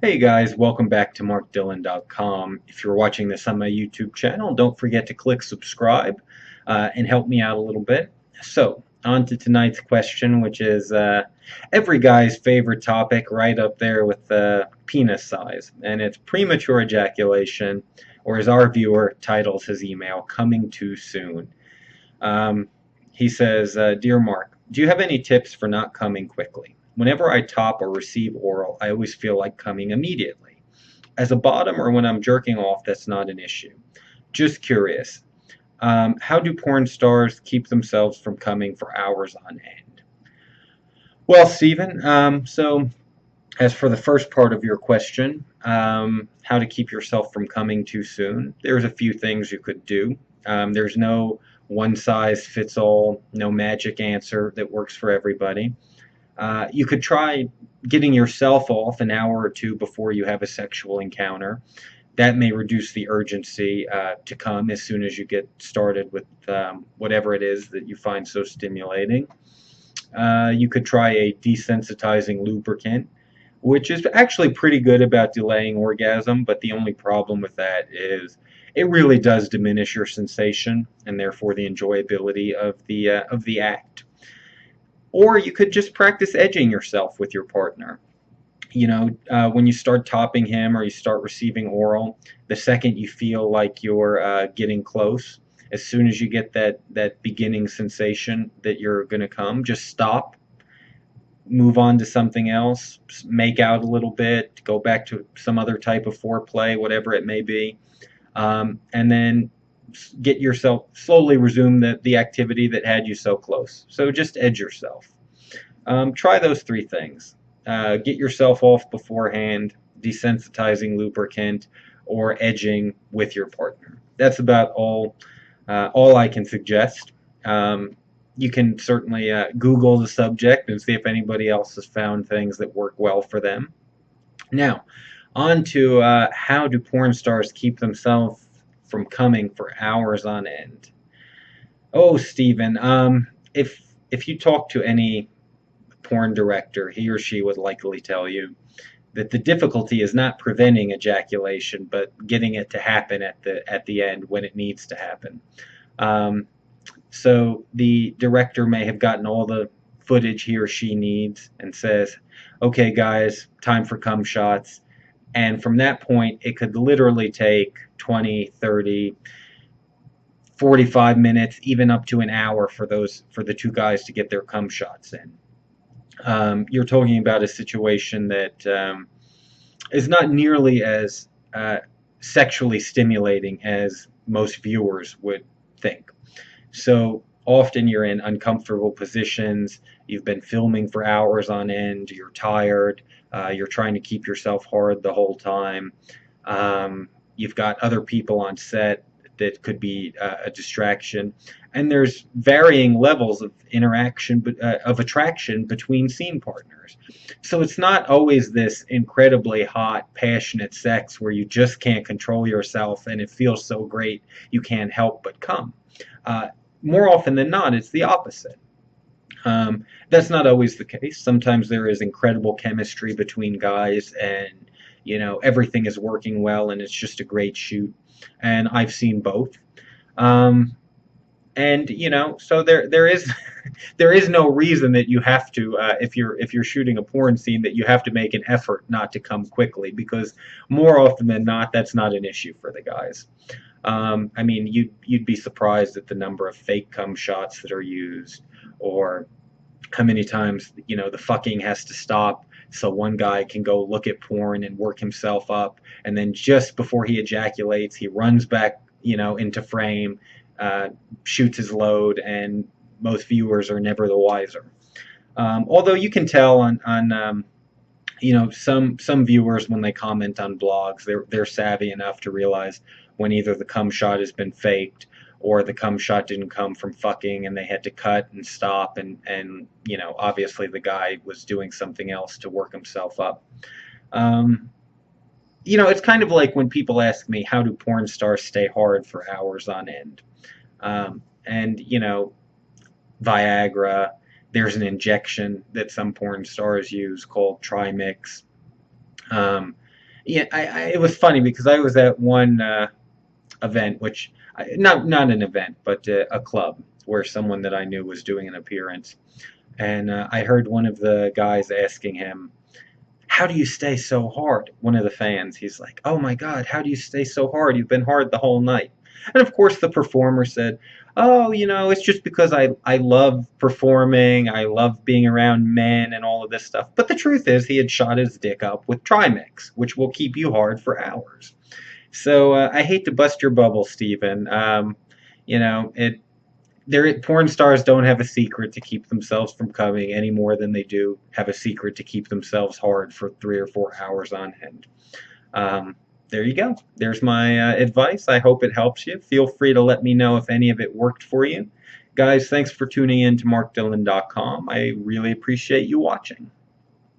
Hey guys, welcome back to markdillon.com. If you're watching this on my YouTube channel, don't forget to click subscribe and help me out a little bit. So, on to tonight's question, which is every guy's favorite topic, right up there with penis size, and it's premature ejaculation, or as our viewer titles his email, coming too soon. Um, he says, Dear Mark, do you have any tips for not coming quickly? Whenever I top or receive oral, I always feel like coming immediately. As a bottom or when I'm jerking off, that's not an issue. Just curious. How do porn stars keep themselves from coming for hours on end? Well, Stephen, so as for the first part of your question, how to keep yourself from coming too soon, there's a few things you could do. There's no one size fits all, no magic answer that works for everybody. You could try getting yourself off an hour or two before you have a sexual encounter. That may reduce the urgency to come as soon as you get started with whatever it is that you find so stimulating. You could try a desensitizing lubricant, which is actually pretty good about delaying orgasm, but the only problem with that is it really does diminish your sensation and therefore the enjoyability of the act. Or you could just practice edging yourself with your partner. When you start topping him or you start receiving oral, the second you feel like you're getting close, as soon as you get that beginning sensation that you're going to come, just stop, move on to something else, make out a little bit, go back to some other type of foreplay, whatever it may be, and then get yourself slowly resume the activity that had you so close. So just edge yourself. Try those three things. Get yourself off beforehand, desensitizing lubricant, or edging with your partner. That's about all I can suggest. You can certainly Google the subject and see if anybody else has found things that work well for them. Now, on to how do porn stars keep themselves from coming for hours on end? Oh, Stephen, if you talk to any porn director, he or she would likely tell you that the difficulty is not preventing ejaculation, but getting it to happen at the end when it needs to happen. Um, so the director may have gotten all the footage he or she needs and says, "Okay, guys, time for cum shots." And from that point, it could literally take 20, 30, 45 minutes, even up to an hour for the two guys to get their cum shots in. You're talking about a situation that is not nearly as sexually stimulating as most viewers would think. So often you're in uncomfortable positions, you've been filming for hours on end, you're tired, you're trying to keep yourself hard the whole time. You've got other people on set that could be a distraction, and there's varying levels of interaction, of attraction between scene partners. So it's not always this incredibly hot, passionate sex where you just can't control yourself and it feels so great you can't help but come. Uh, More often than not, it's the opposite. That's not always the case. Sometimes there is incredible chemistry between guys, and everything is working well, and it's just a great shoot. And I've seen both. Um, and so there is there is no reason that you have to if you're shooting a porn scene that you have to make an effort not to come quickly, because more often than not that's not an issue for the guys. I mean, you'd be surprised at the number of fake cum shots that are used, or how many times the fucking has to stop so one guy can go look at porn and work himself up, and then just before he ejaculates, he runs back into frame, uh, shoots his load, and most viewers are never the wiser. Although you can tell on some viewers when they comment on blogs, they're savvy enough to realize when either the cum shot has been faked or the cum shot didn't come from fucking and they had to cut and stop, and obviously the guy was doing something else to work himself up. Um, it's kind of like when people ask me, how do porn stars stay hard for hours on end? And Viagra. There's an injection that some porn stars use called Trimix. Um, Yeah, it was funny because I was at one event, which not an event, but a club where someone that I knew was doing an appearance, and I heard one of the guys asking him, "How do you stay so hard?" One of the fans, he's like, "Oh my God, how do you stay so hard? You've been hard the whole night." And of course, the performer said, "Oh, it's just because I love performing. I love being around men and all of this stuff." But the truth is, he had shot his dick up with Trimix, which will keep you hard for hours. So I hate to bust your bubble, Stephen. It porn stars don't have a secret to keep themselves from coming any more than they do have a secret to keep themselves hard for 3 or 4 hours on end. There you go. There's my advice. I hope it helps you. Feel free to let me know if any of it worked for you. Guys, thanks for tuning in to markdillon.com. I really appreciate you watching.